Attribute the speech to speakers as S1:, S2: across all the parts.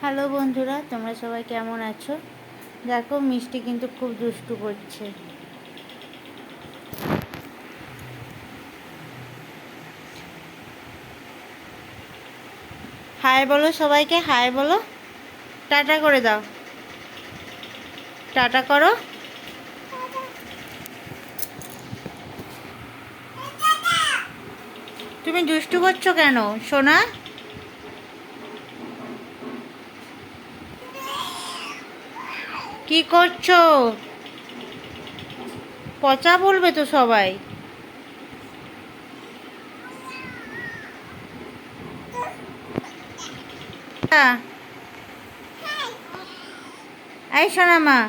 S1: Hello বন্ধুরা, তোমরা সবাই কেমন আছো? দেখো, মিষ্টি কিন্তু খুব দুষ্টু করছে। হাই বলো সবাইকে, হাই বলো। টাটা করে দাও, টাটা করো। তুমি দুষ্টু করছো কেন সোনা? কি করছো? পচা বলবে তো সবাই। এই সোনা মা,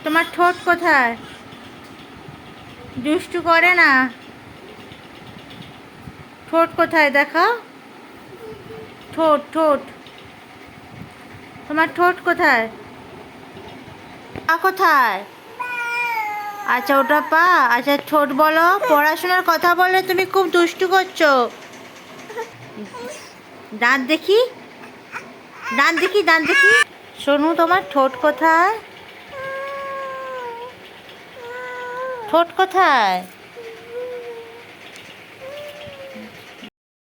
S1: তোমার ঠোঁট কোথায়? দুষ্টু করে না। ঠোঁট কোথায় দেখাও? ঠোঁট ঠোঁট তোমার ঠোঁট কোথায়? পা কোথায়? আচ্ছা, ওটা পা। আচ্ছা, ঠোঁট বলো। পড়াশোনার কথা বলে তুমি খুব দুষ্টু করছো। দাঁত দেখি, দাঁত দেখি, দাঁত দেখি। সোনু, তোমার ঠোঁট কোথায়? ঠোঁট কোথায়?